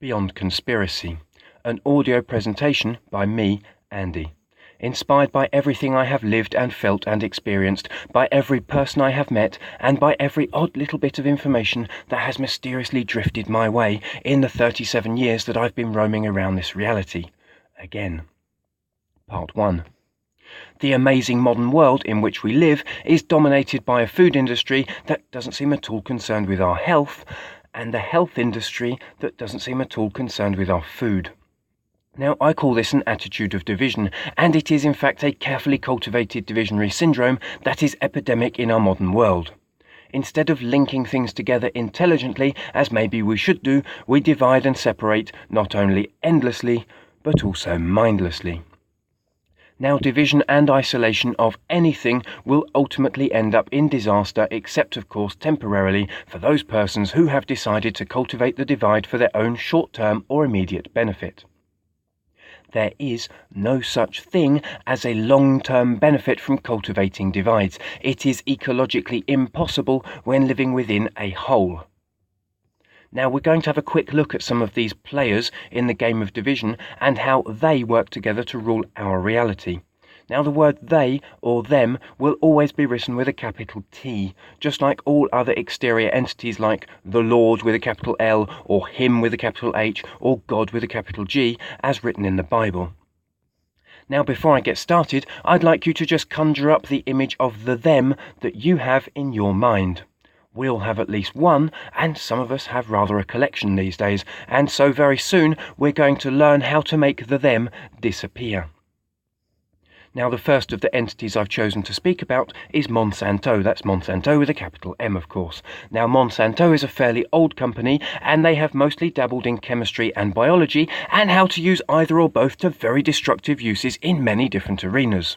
Beyond Conspiracy, an audio presentation by me, Andy. Inspired by everything I have lived and felt and experienced, by every person I have met, and by every odd little bit of information that has mysteriously drifted my way in the 37 years that I've been roaming around this reality. Again. Part 1. The amazing modern world in which we live is dominated by a food industry that doesn't seem at all concerned with our health, and a health industry that doesn't seem at all concerned with our food. Now, I call this an attitude of division, and it is in fact a carefully cultivated divisionary syndrome that is epidemic in our modern world. Instead of linking things together intelligently, as maybe we should do, we divide and separate not only endlessly, but also mindlessly. Now, division and isolation of anything will ultimately end up in disaster, except of course temporarily for those persons who have decided to cultivate the divide for their own short-term or immediate benefit. There is no such thing as a long-term benefit from cultivating divides. It is ecologically impossible when living within a whole. Now, we're going to have a quick look at some of these players in the game of division and how they work together to rule our reality. Now, the word they or them will always be written with a capital T, just like all other exterior entities like the Lord with a capital L, or Him with a capital H, or God with a capital G, as written in the Bible. Now, before I get started, I'd like you to just conjure up the image of the them that you have in your mind. We all have at least one, and some of us have rather a collection these days, and so very soon we're going to learn how to make the them disappear. Now, the first of the entities I've chosen to speak about is Monsanto. That's Monsanto with a capital M, of course. Now, Monsanto is a fairly old company, and they have mostly dabbled in chemistry and biology, and how to use either or both to very destructive uses in many different arenas.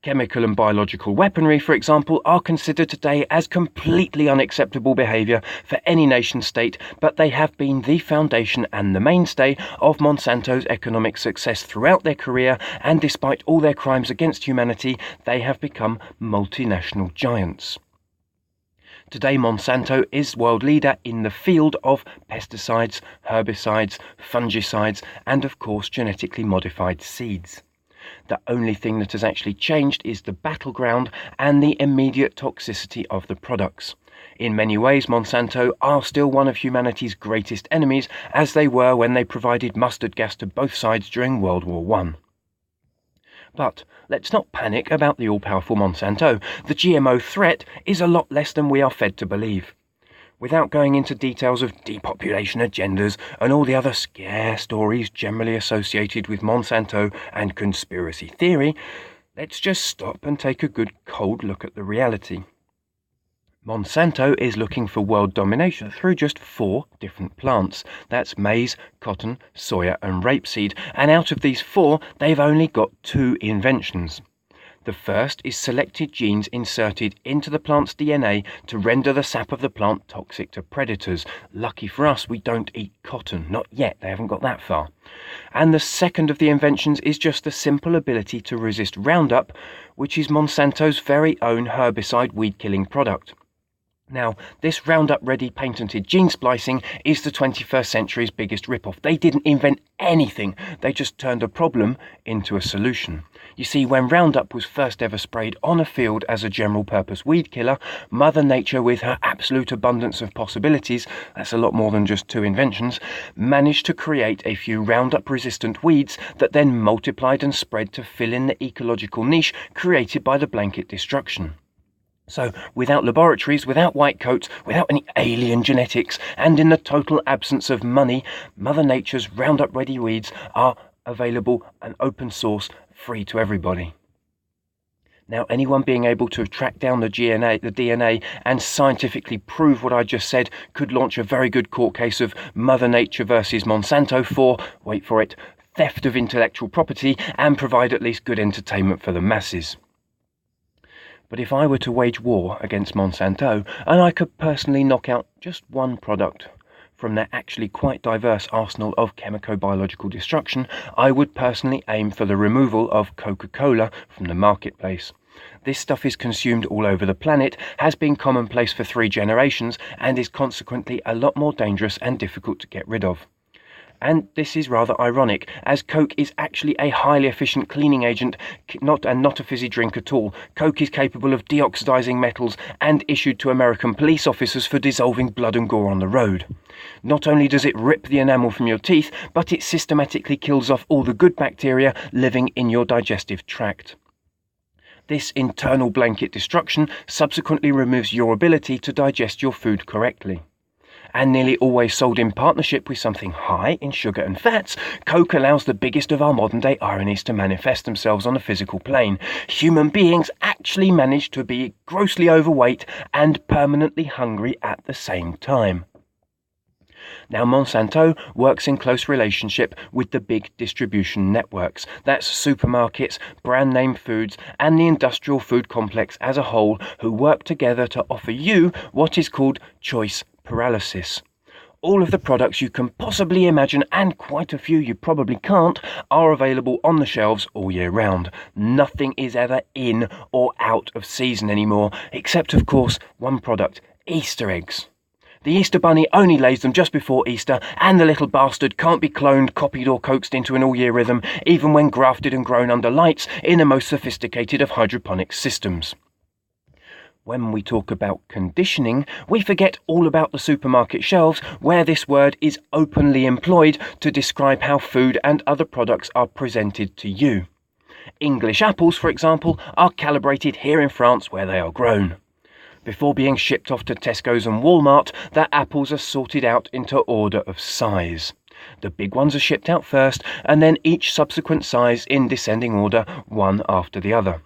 Chemical and biological weaponry, for example, are considered today as completely unacceptable behaviour for any nation-state, but they have been the foundation and the mainstay of Monsanto's economic success throughout their career, and despite all their crimes against humanity, they have become multinational giants. Today, Monsanto is world leader in the field of pesticides, herbicides, fungicides, and of course genetically modified seeds. The only thing that has actually changed is the battleground and the immediate toxicity of the products. In many ways, Monsanto are still one of humanity's greatest enemies, as they were when they provided mustard gas to both sides during World War I. But let's not panic about the all-powerful Monsanto. The GMO threat is a lot less than we are fed to believe. Without going into details of depopulation agendas and all the other scare stories generally associated with Monsanto and conspiracy theory, let's just stop and take a good cold look at the reality. Monsanto is looking for world domination through just 4 different plants. That's maize, cotton, soya and rapeseed, and out of these 4, they've only got 2 inventions. The first is selected genes inserted into the plant's DNA to render the sap of the plant toxic to predators. Lucky for us, we don't eat cotton. Not yet, they haven't got that far. And the second of the inventions is just the simple ability to resist Roundup, which is Monsanto's very own herbicide weed-killing product. Now, this Roundup-ready patented gene splicing is the 21st century's biggest rip-off. They didn't invent anything, they just turned a problem into a solution. You see, when Roundup was first ever sprayed on a field as a general-purpose weed killer, Mother Nature, with her absolute abundance of possibilities, that's a lot more than just 2 inventions, managed to create a few Roundup-resistant weeds that then multiplied and spread to fill in the ecological niche created by the blanket destruction. So, without laboratories, without white coats, without any alien genetics, and in the total absence of money, Mother Nature's Roundup-ready weeds are available and open source, free to everybody. Now, anyone being able to track down the DNA and scientifically prove what I just said could launch a very good court case of Mother Nature versus Monsanto for, wait for it, theft of intellectual property, and provide at least good entertainment for the masses. But if I were to wage war against Monsanto, and I could personally knock out just one product from their actually quite diverse arsenal of chemico-biological destruction, I would personally aim for the removal of Coca-Cola from the marketplace. This stuff is consumed all over the planet, has been commonplace for 3 generations, and is consequently a lot more dangerous and difficult to get rid of. And this is rather ironic, as Coke is actually a highly efficient cleaning agent, not a fizzy drink at all. Coke is capable of deoxidizing metals and issued to American police officers for dissolving blood and gore on the road. Not only does it rip the enamel from your teeth, but it systematically kills off all the good bacteria living in your digestive tract. This internal blanket destruction subsequently removes your ability to digest your food correctly. And nearly always sold in partnership with something high in sugar and fats, Coke allows the biggest of our modern-day ironies to manifest themselves on a physical plane. Human beings actually manage to be grossly overweight and permanently hungry at the same time. Now, Monsanto works in close relationship with the big distribution networks. That's supermarkets, brand name foods, and the industrial food complex as a whole, who work together to offer you what is called choice paralysis. All of the products you can possibly imagine, and quite a few you probably can't, are available on the shelves all year round. Nothing is ever in or out of season anymore, except of course one product: Easter eggs. The Easter Bunny only lays them just before Easter, and the little bastard can't be cloned, copied or coaxed into an all-year rhythm, even when grafted and grown under lights in the most sophisticated of hydroponic systems. When we talk about conditioning, we forget all about the supermarket shelves, where this word is openly employed to describe how food and other products are presented to you. English apples, for example, are calibrated here in France where they are grown. Before being shipped off to Tesco's and Walmart, the apples are sorted out into order of size. The big ones are shipped out first, and then each subsequent size in descending order, one after the other.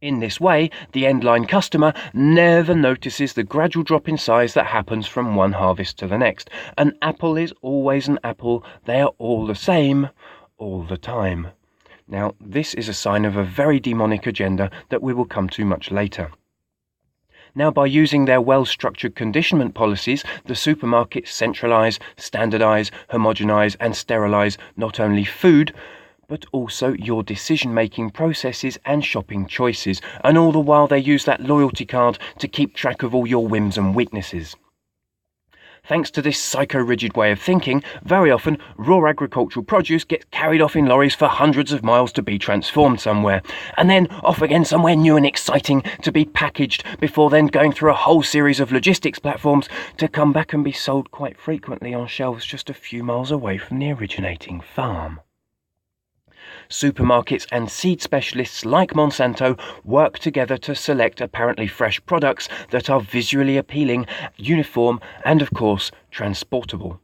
In this way, the end-line customer never notices the gradual drop in size that happens from one harvest to the next. An apple is always an apple. They are all the same, all the time. Now, this is a sign of a very demonic agenda that we will come to much later. Now, by using their well-structured conditionment policies, the supermarkets centralise, standardise, homogenise and sterilise not only food, but also your decision-making processes and shopping choices, and all the while they use that loyalty card to keep track of all your whims and weaknesses. Thanks to this psycho-rigid way of thinking, very often raw agricultural produce gets carried off in lorries for hundreds of miles to be transformed somewhere, and then off again somewhere new and exciting to be packaged, before then going through a whole series of logistics platforms to come back and be sold quite frequently on shelves just a few miles away from the originating farm. Supermarkets and seed specialists like Monsanto work together to select apparently fresh products that are visually appealing, uniform, and of course, transportable.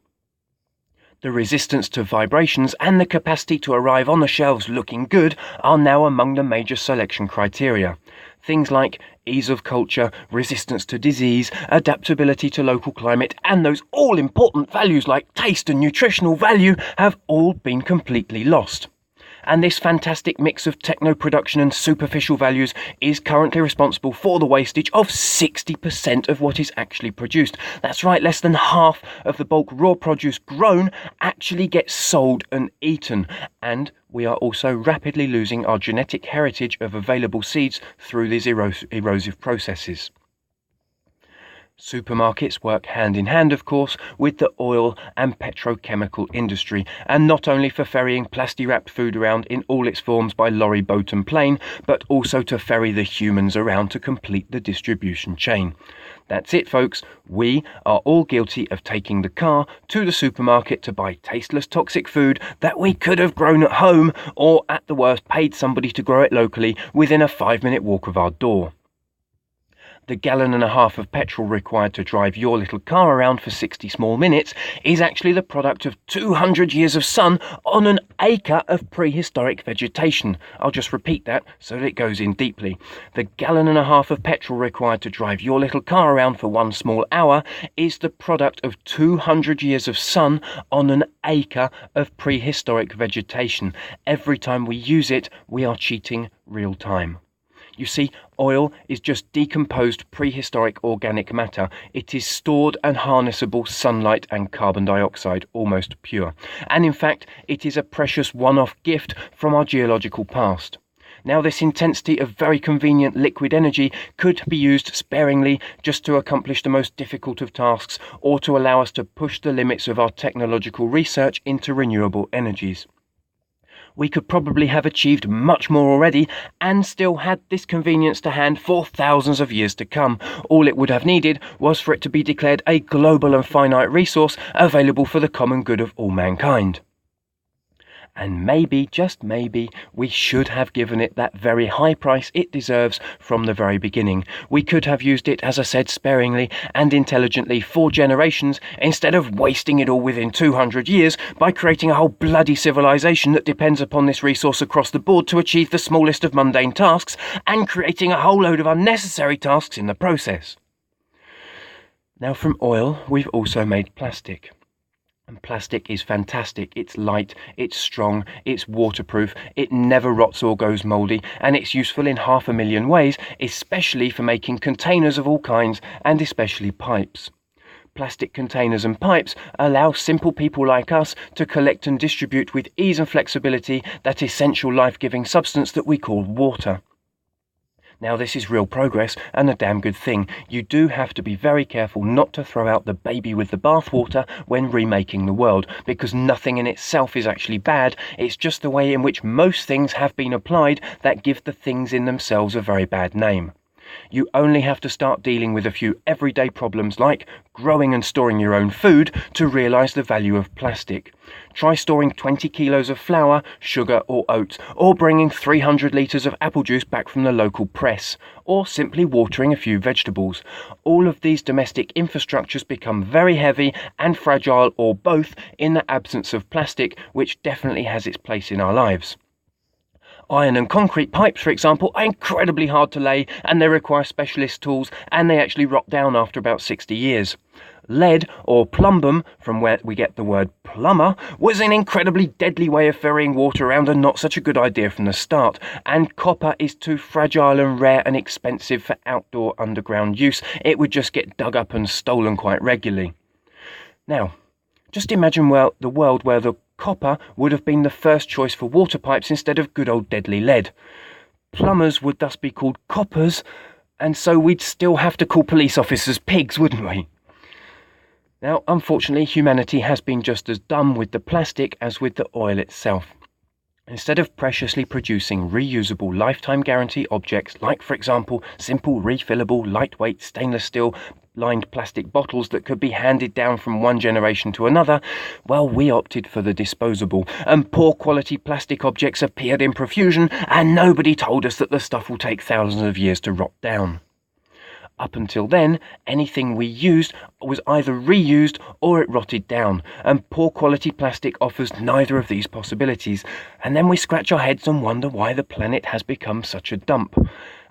The resistance to vibrations and the capacity to arrive on the shelves looking good are now among the major selection criteria. Things like ease of culture, resistance to disease, adaptability to local climate, and those all-important values like taste and nutritional value have all been completely lost. And this fantastic mix of techno-production and superficial values is currently responsible for the wastage of 60% of what is actually produced. That's right, less than half of the bulk raw produce grown actually gets sold and eaten. And we are also rapidly losing our genetic heritage of available seeds through these erosive processes. Supermarkets work hand in hand, of course, with the oil and petrochemical industry, and not only for ferrying plasti-wrapped food around in all its forms by lorry, boat and plane, but also to ferry the humans around to complete the distribution chain. That's it, folks. We are all guilty of taking the car to the supermarket to buy tasteless, toxic food that we could have grown at home, or at the worst paid somebody to grow it locally within a 5-minute walk of our door. The 1.5 gallons of petrol required to drive your little car around for 60 small minutes is actually the product of 200 years of sun on an acre of prehistoric vegetation. I'll just repeat that so that it goes in deeply. The 1.5 gallons of petrol required to drive your little car around for 1 small hour is the product of 200 years of sun on an acre of prehistoric vegetation. Every time we use it, we are cheating real time. You see, oil is just decomposed prehistoric organic matter. It is stored and harnessable sunlight and carbon dioxide, almost pure. And in fact, it is a precious one-off gift from our geological past. Now, this intensity of very convenient liquid energy could be used sparingly just to accomplish the most difficult of tasks, or to allow us to push the limits of our technological research into renewable energies. We could probably have achieved much more already and still had this convenience to hand for thousands of years to come. All it would have needed was for it to be declared a global and finite resource available for the common good of all mankind. And maybe, just maybe, we should have given it that very high price it deserves from the very beginning. We could have used it, as I said, sparingly and intelligently for generations, instead of wasting it all within 200 years by creating a whole bloody civilization that depends upon this resource across the board to achieve the smallest of mundane tasks, and creating a whole load of unnecessary tasks in the process. Now, from oil, we've also made plastic. And plastic is fantastic. It's light, it's strong, it's waterproof, it never rots or goes mouldy, and it's useful in 500,000 ways, especially for making containers of all kinds, and especially pipes. Plastic containers and pipes allow simple people like us to collect and distribute with ease and flexibility that essential life-giving substance that we call water. Now, this is real progress and a damn good thing. You do have to be very careful not to throw out the baby with the bathwater when remaking the world, because nothing in itself is actually bad. It's just the way in which most things have been applied that give the things in themselves a very bad name. You only have to start dealing with a few everyday problems like growing and storing your own food to realise the value of plastic. Try storing 20 kilos of flour, sugar or oats, or bringing 300 litres of apple juice back from the local press, or simply watering a few vegetables. All of these domestic infrastructures become very heavy and fragile, or both, in the absence of plastic, which definitely has its place in our lives. Iron and concrete pipes, for example, are incredibly hard to lay, and they require specialist tools, and they actually rot down after about 60 years. Lead, or plumbum, from where we get the word plumber, was an incredibly deadly way of ferrying water around, and not such a good idea from the start. And copper is too fragile and rare and expensive for outdoor underground use. It would just get dug up and stolen quite regularly. Now, just imagine the world where the copper would have been the first choice for water pipes instead of good old deadly lead. Plumbers would thus be called coppers, and so we'd still have to call police officers pigs, wouldn't we? Now, unfortunately, humanity has been just as dumb with the plastic as with the oil itself. Instead of preciously producing reusable lifetime guarantee objects like, for example, simple refillable lightweight stainless steel lined plastic bottles that could be handed down from one generation to another, well, we opted for the disposable, and poor quality plastic objects appeared in profusion, and nobody told us that the stuff will take thousands of years to rot down. Up until then, anything we used was either reused or it rotted down, and poor quality plastic offers neither of these possibilities. And then we scratch our heads and wonder why the planet has become such a dump.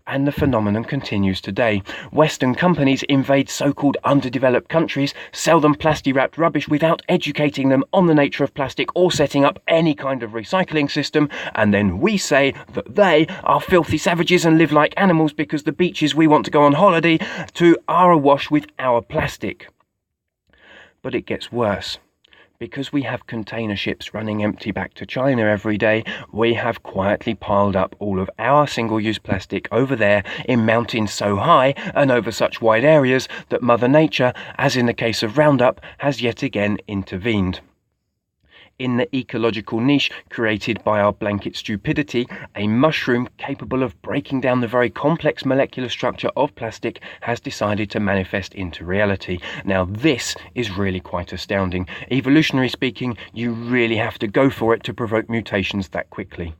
And the phenomenon continues today. Western companies invade so-called underdeveloped countries, sell them plastic-wrapped rubbish without educating them on the nature of plastic or setting up any kind of recycling system, and then we say that they are filthy savages and live like animals because the beaches we want to go on holiday to are awash with our plastic. But it gets worse. Because we have container ships running empty back to China every day, we have quietly piled up all of our single-use plastic over there in mountains so high and over such wide areas that Mother Nature, as in the case of Roundup, has yet again intervened. In the ecological niche created by our blanket stupidity, a mushroom capable of breaking down the very complex molecular structure of plastic has decided to manifest into reality. Now, this is really quite astounding. Evolutionary speaking, you really have to go for it to provoke mutations that quickly.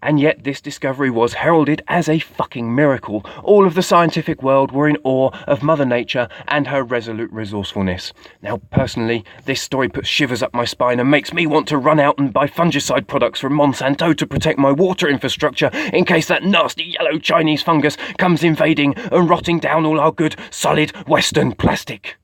And yet this discovery was heralded as a fucking miracle. All of the scientific world were in awe of Mother Nature and her resolute resourcefulness. Now, personally, this story puts shivers up my spine and makes me want to run out and buy fungicide products from Monsanto to protect my water infrastructure in case that nasty yellow Chinese fungus comes invading and rotting down all our good, solid Western plastic.